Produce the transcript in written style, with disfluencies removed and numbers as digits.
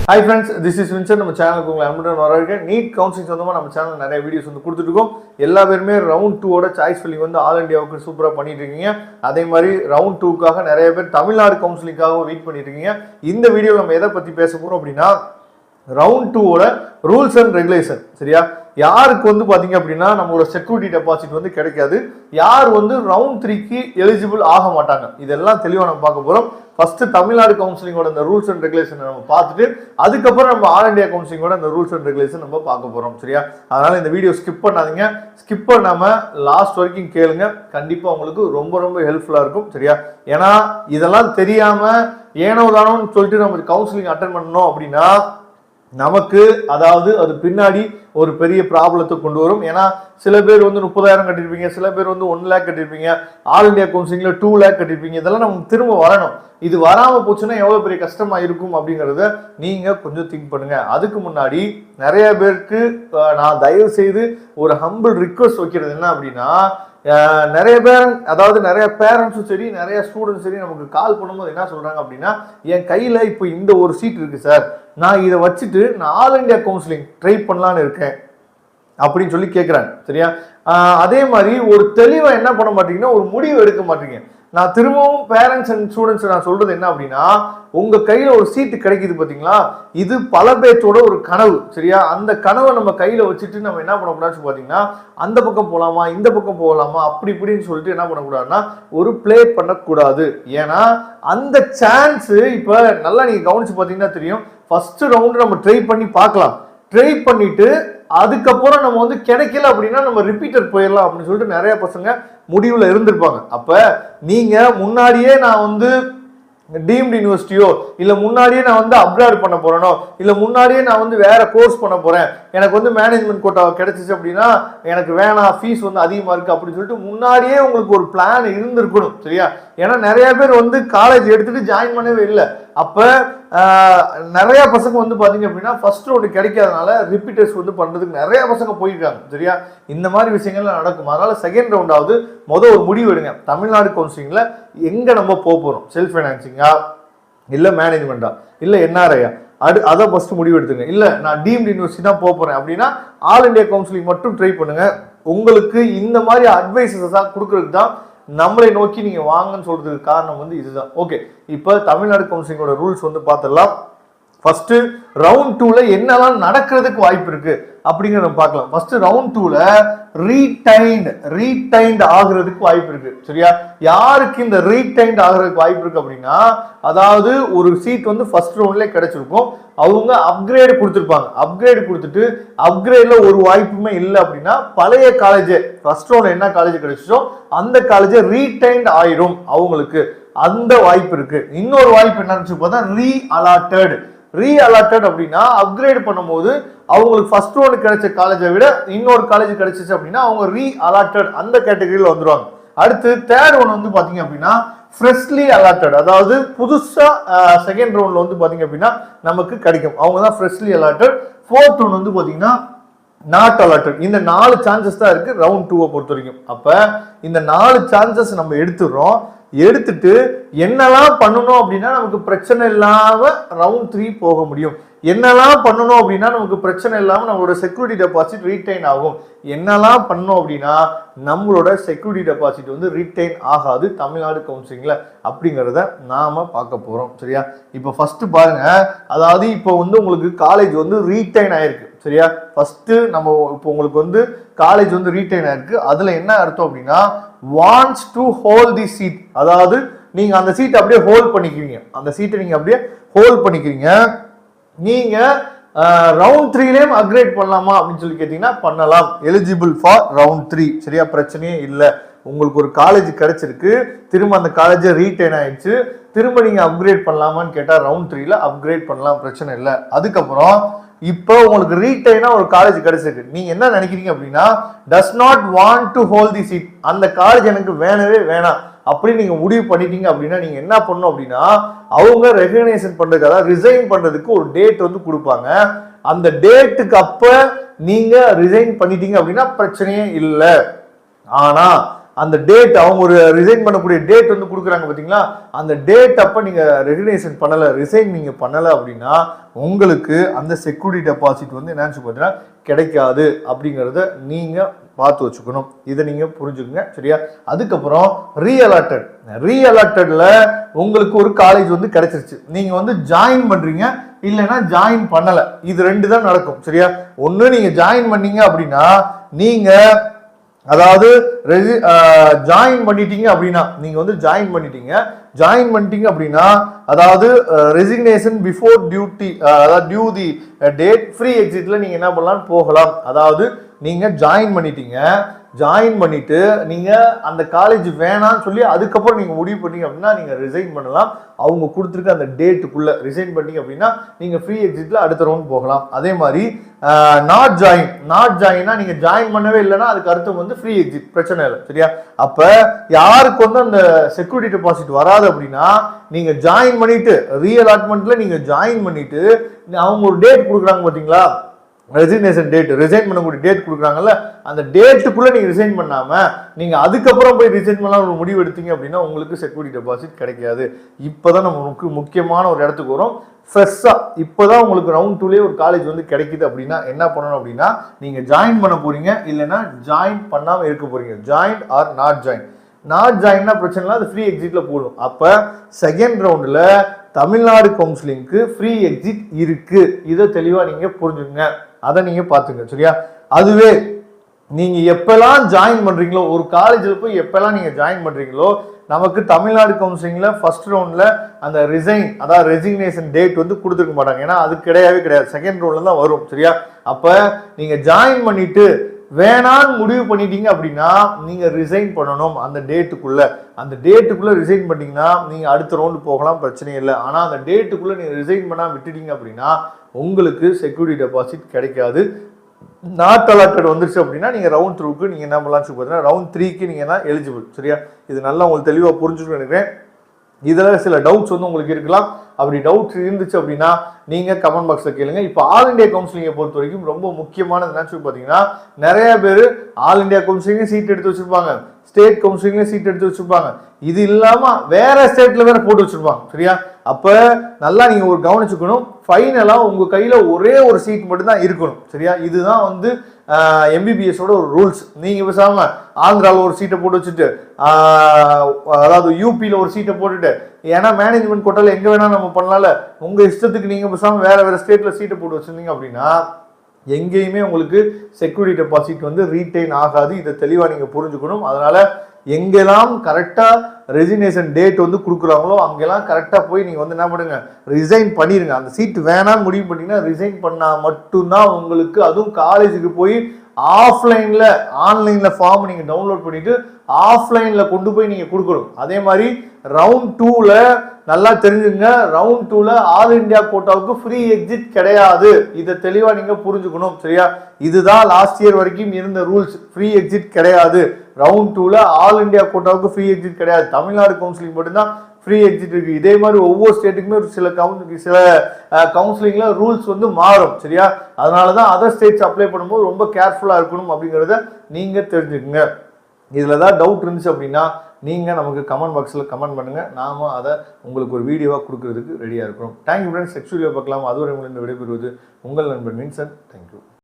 Hi friends, this is Vincent. நம்ம சேனலுக்கு உங்களை அன்புடன் வரவேற்கிறேன். நீட் கவுன்சிலிங் சொந்தமாக நம்ம சேனல் நிறைய வீடியோஸ் வந்து கொடுத்துட்டு இருக்கோம். எல்லா பேருமே ரவுண்ட் 2ஓட சாய்ஸ் ஃபில்லிங் வந்து ஆல் இண்டியாவுக்கு சூப்பராக பண்ணிட்டு இருக்கீங்க. அதே மாதிரி ரவுண்ட் 2க்காக நிறைய பேர் தமிழ்நாடு கவுன்சிலிங்காக வெயிட் பண்ணிட்டு இருக்கீங்க. இந்த வீடியோவில் நம்ம எதை பற்றி பேச போகிறோம் அப்படின்னா ரவுண்ட் 2ஓட ரூல்ஸ் அண்ட் ரெகுலேஷன். சரியா, யாருக்கு வந்து பார்த்தீங்க அப்படின்னா நம்மளோட செக்யூரிட்டி டெபாசிட் வந்து கிடைக்காது, யார் வந்து ரவுண்ட் 3க்கு எலிஜிபிள் ஆக மாட்டாங்க, இதெல்லாம் தெளிவாக நம்ம பார்க்க போகிறோம். ஃபர்ஸ்ட் தமிழ்நாடு கவுன்சிலிங்கோட இந்த ரூல்ஸ் அண்ட் ரெகுலேஷன் நம்ம பார்த்துட்டு அதுக்கப்புறம் நம்ம ஆல் இண்டியா கவுன்சிலிங்கோட இந்த ரூல்ஸ் அண்ட் ரெகுலேஷன் நம்ம பார்க்க போகிறோம். சரியா, அதனால இந்த வீடியோ ஸ்கிப் பண்ணாதீங்க, ஸ்கிப் பண்ணாம லாஸ்ட் வரைக்கும் கேளுங்க, கண்டிப்பாக உங்களுக்கு ரொம்ப ரொம்ப ஹெல்ப்ஃபுல்லாக இருக்கும். சரியா, ஏன்னா இதெல்லாம் தெரியாம ஏனோ தானோன்னு சொல்லிட்டு நம்ம கவுன்சிலிங் அட்டன் பண்ணணும் அப்படின்னா நமக்கு அதாவது அது பின்னாடி ஒரு பெரிய ப்ராப்ளத்தை கொண்டு வரும். ஏன்னா சில பேர் வந்து 30,000 கட்டிருப்பீங்க, சில பேர் வந்து 1 lakh கட்டிருப்பீங்க, ஆல் இண்டியா கவுன்சிலிங்ல 2 lakh கட்டிருப்பீங்க. இதெல்லாம் நமக்கு திரும்ப வரணும். இது வராம போச்சுன்னா எவ்வளவு பெரிய கஷ்டமா இருக்கும் அப்படிங்கறத நீங்க கொஞ்சம் திங்க் பண்ணுங்க. அதுக்கு முன்னாடி நிறைய பேருக்கு நான் தயவு செய்து ஒரு ஹம்பிள் ரிக்வெஸ்ட் வைக்கிறது என்ன அப்படின்னா, நிறைய பேர் அதாவது நிறைய பேரண்ட்ஸும் சரி நிறைய ஸ்டூடெண்ட்ஸ் சரி நமக்கு கால் பண்ணும்போது என்ன சொல்றாங்க அப்படின்னா, என் கையில இப்போ இந்த ஒரு சீட் இருக்கு சார், நான் இதை வச்சுட்டு நான் ஆல் இண்டியா கவுன்சிலிங் ட்ரை பண்ணலான்னு இருக்கேன் அப்படின்னு சொல்லி கேட்குறாங்க. சரியா, அதே மாதிரி ஒரு தெளிவா என்ன பண்ண மாட்டீங்கன்னா ஒரு முடிவு எடுக்க மாட்டீங்க. நான் திரும்பவும் பேரண்ட்ஸ் அண்ட் ஸ்டூடெண்ட்ஸ் நான் சொல்றது என்ன அப்படின்னா, உங்க கையில ஒரு சீட்டு கிடைக்குது பாத்தீங்களா, இது பல பேர்த்தோட ஒரு கனவு. சரியா, அந்த கனவை நம்ம கையில வச்சுட்டு நம்ம என்ன பண்ணக்கூடாதுன்னு பாத்தீங்கன்னா, அந்த பக்கம் போகலாமா இந்த பக்கம் போகலாமா அப்படி இப்படின்னு சொல்லிட்டு என்ன பண்ணக்கூடாதுன்னா ஒரு பிளே பண்ணக்கூடாது. ஏன்னா அந்த சான்ஸ் இப்ப நல்லா நீங்க கவனிச்சு பாத்தீங்கன்னா தெரியும், ஃபர்ஸ்ட் ரவுண்ட் நம்ம ட்ரை பண்ணி பார்க்கலாம், ட்ரை பண்ணிட்டு அதுக்கப்புறம் நம்ம வந்து கிடைக்கல அப்படின்னா நம்ம ரிப்பீட்டர் போயிடலாம் அப்படின்னு சொல்லிட்டு நிறைய பசங்க முடிவுல இருந்திருப்பாங்க. அப்ப நீங்க முன்னாடியே நான் வந்து டீம்டு யூனிவர்சிட்டியோ இல்ல முன்னாடியே நான் வந்து அப்ராட் பண்ண போறேனோ இல்ல முன்னாடியே நான் வந்து வேற கோர்ஸ் பண்ண போறேன், எனக்கு வந்து மேனேஜ்மெண்ட் கோட்டா கிடைச்சிச்சு அப்படின்னா எனக்கு வேணாம், ஃபீஸ் வந்து அதிகமா இருக்கு அப்படின்னு சொல்லிட்டு முன்னாடியே உங்களுக்கு ஒரு பிளான் இருந்திருக்கணும். சரியா, ஏன்னா நிறைய பேர் வந்து காலேஜ் எடுத்துட்டு ஜாயின் பண்ணவே இல்லை. அப்ப நிறைய பசங்க வந்து பாத்தீங்க அப்படின்னா ஃபர்ஸ்ட் ரவுண்டு கிடைக்காதனால ரிப்பீட்டர்ஸ் வந்து பண்றதுக்கு நிறைய பசங்க போயிருக்காங்க. சரியா, இந்த மாதிரி விஷயங்கள்லாம் நடக்கும். அதனால செகண்ட் ரவுண்டாவது ஒரு முடிவு எடுங்க, தமிழ்நாடு கவுன்சிலிங்ல எங்க நம்ம போறோம், செல்ஃப் ஃபைனான்சிங்கா இல்ல மேனேஜ்மெண்டா இல்ல என்ஆர்ஐயா, அதை ஃபர்ஸ்ட் முடிவு எடுத்துங்க. இல்ல நான் டீம்டு யூனிவர்சிட்டி தான் போறேன் அப்படின்னா ஆல் இண்டியா கவுன்சிலிங் மட்டும் ட்ரை பண்ணுங்க. உங்களுக்கு இந்த மாதிரி அட்வைசஸ் தான் கொடுக்கறதுக்கு தான் நம்மளை நோக்கி நீங்க வாங்கன்னு சொல்றதுக்கு காரணம் வந்து இதுதான். ஓகே, இப்ப தமிழ்நாடு கவுன்சிலிங்கோட ரூல்ஸ் வந்து பார்த்துடலாம். ஃபர்ஸ்ட் ரவுண்ட் 2ல என்னெல்லாம் நடக்கிறதுக்கு வாய்ப்பு இருக்கு அப்படிங்கிறத பார்க்கலாம். ஃபர்ஸ்ட் ரவுண்ட் 2ல ரீடைன்ட் ஆகுறதுக்கு வாய்ப்பு இருக்கு. சரியா, யாருக்கு இந்த ரீடைன்ட் ஆகுறதுக்கு வாய்ப்பு இருக்கு அப்படின்னா, அதாவது ஒரு சீட் வந்து ஃபர்ஸ்ட் ரவுண்ட்ல கிடைச்சிருக்கும், அவங்க அப்கிரேட் கொடுத்துருப்பாங்க, அப்கிரேட் கொடுத்துட்டு அப்கிரேட்ல ஒரு வாய்ப்புமே இல்லை அப்படின்னா பழைய காலேஜ் ஃபர்ஸ்ட் ரவுண்ட்ல என்ன காலேஜ் கிடைச்சிச்சோ அந்த காலேஜ் ரீடைன்ட் ஆயிடும் அவங்களுக்கு, அந்த வாய்ப்பு இருக்கு. இன்னொரு வாய்ப்பு என்னன்னு பார்த்தா ரீஅலாட்டட் அப்படின்னா அப்கிரேட் பண்ணும்போது அவங்களுக்கு ஃபர்ஸ்ட் ரவுண்ட் கிடைச்ச காலேஜை விட இன்னொரு காலேஜ் கிடைச்சிச்சு அப்படின்னா அவங்க ரீஅலாட்டட் அந்த கேட்டகரியில் வந்துருவாங்க. அடுத்து தேர்ட் ஒன் வந்து பாத்தீங்க அப்படின்னா ஃப்ரெஷ்லி அலாட்டட், அதாவது புதுசா செகண்ட் ரவுண்ட்ல வந்து பாத்தீங்க அப்படின்னா நமக்கு கிடைக்கும், அவங்க தான் ஃப்ரெஷ்லி அலாட்டட். ஃபோர்த் ஒன் வந்து பாத்தீங்கன்னா நாட் அலாட்டட். இந்த 4 சான்சஸ் தான் இருக்கு ரவுண்ட் 2 பொறுத்த வரைக்கும். அப்ப இந்த 4 சான்சஸ் நம்ம எடுத்துட்டு என்னெல்லாம் பண்ணணும் அப்படின்னா நமக்கு பிரச்சனை இல்லாம ரவுண்ட் 3 போக முடியும், என்னெல்லாம் பண்ணணும் அப்படின்னா நமக்கு பிரச்சனை இல்லாம நம்மளோட செக்யூரிட்டி டெபாசிட் ரீடைன் ஆகும், என்னெல்லாம் பண்ணணும் அப்படின்னா நம்மளோட செக்யூரிட்டி டெபாசிட் வந்து ரீடைன் ஆகாது தமிழ்நாடு கவுன்சிலிங்ல அப்படிங்கிறத நாம பார்க்க போறோம். சரியா, இப்ப ஃபர்ஸ்ட் பாருங்க, அதாவது இப்போ வந்து உங்களுக்கு காலேஜ் வந்து ரீடைன் ஆயிருக்கு. சரியா, ஃபர்ஸ்ட் நம்ம இப்போ உங்களுக்கு வந்து காலேஜ் வந்து ரீடைன் ஆயிருக்கு, அதுல என்ன அர்த்தம் அப்படின்னா wants to hold the seat, அதாவது நீங்க அந்த சீட் அப்படியே ஹோல்ட் பண்ணிக்கிறீங்க, அந்த சீட்டை நீங்க அப்படியே ஹோல்ட் பண்ணிக்கிறீங்க. நீங்க ரவுண்ட் 3லயும் அப்கிரேட் பண்ணலாமா அப்படின்னு சொல்லி கேட்டீங்கன்னா பண்ணலாம், எலிஜிபிள் ஃபார் ரவுண்ட் 3. சரியா, பிரச்சனையே இல்லை. உங்களுக்கு ஒரு காலேஜ் கிடைச்சிருக்கு, திரும்ப அந்த காலேஜ் ரீடைன் ஆயிடுச்சு, திரும்ப நீங்க அப்கிரேட் பண்ணலாமான்னு கேட்டா ரவுண்ட் 3ல அப்கிரேட் பண்ணலாம், பிரச்சனை இல்லை. அதுக்கப்புறம் இப்போ உங்களுக்கு ரீடைனா ஒரு காலேஜ் கிடைச்சிருக்கு, நீங்க என்ன நினைக்கிறீங்க அப்படின்னா does not want to hold the seat, அந்த காலேஜ் எனக்கு வேணவே வேணாம் அப்படி நீங்க முடிவு பண்ணிட்டீங்க அப்படின்னா நீங்க என்ன பண்ணணும் அப்படின்னா அவங்க ரெகக்னைசேஷன் பண்றதுக்கு, அதாவது ரிசைன் பண்றதுக்கு ஒரு டேட் வந்து கொடுப்பாங்க. அந்த டேட்டுக்கு அப்ப நீங்க ரிசைன் பண்ணிட்டீங்க அப்படின்னா பிரச்சனையே இல்லை. ஆனா அந்த டேட் அவங்க ஒரு ரிசைன் பண்ணக்கூடிய டேட் வந்து கொடுக்குறாங்க பார்த்தீங்களா, அந்த டேட் அப்போ நீங்கள் ரெசிக்னேஷன் பண்ணலை, ரிசைன் நீங்கள் பண்ணலை அப்படின்னா உங்களுக்கு அந்த செக்யூரிட்டி டெபாசிட் வந்து என்னன்னு பார்த்தீங்கன்னா கிடைக்காது அப்படிங்கிறத நீங்கள் பார்த்து வச்சுக்கணும். இதை நீங்கள் புரிஞ்சுக்கோங்க சரியா. அதுக்கப்புறம் ரீஅலாட்டட்ல உங்களுக்கு ஒரு காலேஜ் வந்து கிடைச்சிருச்சு, நீங்கள் வந்து ஜாயின் பண்ணுறீங்க, இல்லைன்னா ஜாயின் பண்ணலை, இது 2 தான் நடக்கும் சரியா. ஒன்று நீங்கள் ஜாயின் பண்ணீங்க அப்படின்னா நீங்கள் அதாவது ஜாயின் பண்ணிட்டீங்க அப்படின்னா நீங்க வந்து ஜாயின் பண்ணிட்டீங்க அப்படின்னா அதாவது ரெசிக்னேஷன் பிஃபோர் டியூட்டி அதாவது டியூ தி டேட் ஃப்ரீ எக்ஸிட்ல நீங்க என்ன பண்ணலாம் போகலாம். அதாவது நீங்க ஜாயின் பண்ணிட்டு நீங்க அந்த காலேஜ் வேணாம்னு சொல்லி அதுக்கப்புறம் நீங்க முடிவு பண்ணீங்க அப்படின்னா நீங்க ரிசைன் பண்ணலாம். அவங்க கொடுத்துருக்க அந்த டேட்டுக்குள்ள ரிசைன் பண்ணீங்க அப்படின்னா நீங்க ஃப்ரீ எக்ஸிட்ல அடுத்த ரவுண்ட் போகலாம். அதே மாதிரி நாட் ஜாயின்னா நீங்க ஜாயின் பண்ணவே இல்லைன்னா அதுக்கு அர்த்தம் வந்து ஃப்ரீ எக்ஸிட், பிரச்சனை இல்லை சரியா. அப்ப யாருக்கு வந்து அந்த செக்யூரிட்டி டெபாசிட் வராது அப்படின்னா நீங்க ஜாயின் பண்ணிட்டு ரீஅலாட்மெண்ட்ல நீங்க ஜாயின் பண்ணிட்டு அவங்க ஒரு டேட் கொடுக்குறாங்க பாத்தீங்களா, ரெசிக்னேஷன் டேட், ரிசைன் பண்ணக்கூடிய டேட் கொடுக்குறாங்கல்ல, அந்த டேட்டுக்குள்ள நீங்க ரிசைன் பண்ணாம நீங்க அதுக்கப்புறம் போய் ரிசைன் பண்ணலாம் ஒரு முடிவு எடுத்தீங்க அப்படின்னா உங்களுக்கு செக்யூரிட்டி டெபாசிட் கிடைக்காது. இப்பதான் நம்ம முக்கியமான ஒரு இடத்துக்கு வரும். ஃப்ரெஷ்ஷா இப்போதான் உங்களுக்கு ரவுண்ட் 2லயே ஒரு காலேஜ் வந்து கிடைக்குது அப்படின்னா என்ன பண்ணணும் அப்படின்னா நீங்க ஜாயின் பண்ண போறீங்க, இல்லைன்னா ஜாயின் பண்ணாம இருக்க போறீங்க. ஜாயின் ஆர் நாட் ஜாயின்னா பிரச்சனை இல்லை, அது ஃப்ரீ எக்ஸிட்ல போடும். அப்ப செகண்ட் ரவுண்ட்ல தமிழ்நாடு கவுன்சிலிங்க்கு ஃப்ரீ எக்ஸிட் இருக்கு, இதை தெளிவா நீங்க புரிஞ்சுங்க, அதை நீங்க பாத்துங்க சரியா. அதுவே நீங்க எப்பெல்லாம் ஜாயின் பண்றீங்களோ ஒரு காலேஜில் போய் எப்பெல்லாம் நீங்க ஜாயின் பண்றீங்களோ நமக்கு தமிழ்நாடு கவுன்சிலிங்ல ஃபர்ஸ்ட் ரவுண்ட்ல அந்த அதாவது ரெசிக்னேஷன் டேட் வந்து கொடுத்துருக்க மாட்டாங்க, ஏன்னா அது கிடையாது, செகண்ட் ரவுண்ட்ல தான் வரும் சரியா. அப்ப நீங்க ஜாயின் பண்ணிட்டு வேணான்னு முடிவு பண்ணிட்டீங்க அப்படின்னா நீங்க ரிசைன் பண்ணணும் அந்த டேட்டுக்குள்ள ரிசைன் பண்ணீங்கன்னா நீங்க அடுத்த ரவுண்டு போகலாம், பிரச்சனை இல்லை. ஆனா அந்த டேட்டுக்குள்ள நீங்க ரிசைன் பண்ணாம விட்டுட்டீங்க அப்படின்னா உங்களுக்கு செக்யூரிட்டி டெபாசிட் கிடைக்காது. நாட் அலாட்டட் வந்துருச்சு அப்படின்னா நீங்க ரவுண்ட் 2க்கு நீங்க என்ன பண்ணலாம் பார்த்தீங்கன்னா ரவுண்ட் 3க்கு நீங்க என்ன எலிஜிபிள் சரியா. இது நல்லா உங்களுக்கு தெளிவா புரிஞ்சுக்கணும் நினைக்கிறேன். இதுல சில டவுட்ஸ் வந்து உங்களுக்கு இருக்கலாம். அப்படி டவுட்ஸ் இருந்துச்சு அப்படின்னா நீங்க கமெண்ட் பாக்ஸ்ல கேளுங்க. இப்போ ஆல் இண்டியா கவுன்சிலிங்கை பொறுத்த வரைக்கும் ரொம்ப முக்கியமானது என்னன்னு பார்த்தீங்கன்னா நிறைய பேர் ஆல் இண்டியா கவுன்சிலிங்ல சீட் எடுத்து வச்சிருப்பாங்க, ஸ்டேட் கவுன்சிலிங்ல சீட் எடுத்து வச்சிருப்பாங்க, இது இல்லாம வேற ஸ்டேட்ல வேற போட்டு வச்சிருப்பாங்க சரியா. அப்ப நல்லா நீங்க ஒரு கவனிச்சுக்கணும், ஃபைனலா உங்க கையில ஒரே ஒரு சீட் மட்டும் தான் இருக்கணும் சரியா. இதுதான் வந்து எம்பிபிஎஸோட ஒரு ரூல்ஸ். நீங்க பேசாம ஆந்திரால ஒரு சீட்டை போட்டு வச்சுட்டு அதாவது யூபியில ஒரு சீட்டை போட்டுட்டு, ஏன்னா மேனேஜ்மெண்ட் கோட்டால எங்க வேணா நம்ம பண்ணலாம்ல, உங்க இஷ்டத்துக்கு நீங்க பேசாம வேற ஸ்டேட்ல சீட்டை போட்டு வச்சிருந்தீங்க அப்படின்னா எங்கேயுமே உங்களுக்கு செக்யூரிட்டி டெபாசிட் வந்து ரீட்டைன் ஆகாது. இதை தெளிவா நீங்க புரிஞ்சுக்கணும். அதனால எங்கெல்லாம் கரெக்டா ரெசிக்னேஷன் டேட் வந்து கொடுக்குறாங்களோ அங்கெல்லாம் கரெக்டா போய் நீங்க வந்து என்ன பண்ணுங்க, ரிசைன் பண்ணிருங்க. அந்த சீட் வேணாம்னு முடிவு பண்ணீங்கன்னா ரிசைன் பண்ணா மட்டும்தான் உங்களுக்கு, அதுவும் காலேஜுக்கு போய் ஆன்லைன்ல ஃபார்ம் நீங்க டவுன்லோட் பண்ணிட்டு ஆஃப்லைன்ல கொண்டு போய் நீங்க கொடுக்கணும். அதே மாதிரி ரவுண்ட் 2ல நல்லா தெரிஞ்சுங்க, ரவுண்ட் 2ல ஆல் இண்டியா கோட்டாவுக்கு ஃப்ரீ எக்ஸிட் கிடையாது. இதை தெளிவா நீங்க புரிஞ்சுக்கணும் சரியா. இதுதான் லாஸ்ட் இயர் வரைக்கும் இருந்த ரூல்ஸ், ஃப்ரீ எக்ஸிட் கிடையாது. ரவுண்ட் 2ல ஆல் இண்டியா கோட்டாவுக்கு ஃப்ரீ எக்ஸிட் கிடையாது, தமிழ்நாடு கவுன்சிலிங் மட்டும்தான் ஃப்ரீ எக்ஸிட் இருக்கு. இதே மாதிரி ஒவ்வொரு ஸ்டேட்டுக்குமே சில கவுன்சிலிங்ல ரூல்ஸ் வந்து மாறும் சரியா. அதனாலதான் அதர் ஸ்டேட்ஸ் அப்ளை பண்ணும்போது ரொம்ப கேர்ஃபுல்லா இருக்கணும் அப்படிங்கறத நீங்க தெரிஞ்சுக்கங்க. இதுல தான் டவுட் இருந்துச்சு அப்படின்னா நீங்க நமக்கு கமெண்ட் பாக்ஸ்ல கமெண்ட் பண்ணுங்க, நாம அதை உங்களுக்கு ஒரு வீடியோவா கொடுக்கறதுக்கு ரெடியா இருக்கிறோம். தேங்க்யூ ஃப்ரெண்ட்ஸ், நெக்ஸ்ட் வீடியோ பார்க்கலாம். அதுவரை உங்களிடம் விடைபெறுவது உங்கள் நண்பன் வின்சென்ட். தேங்க்யூ.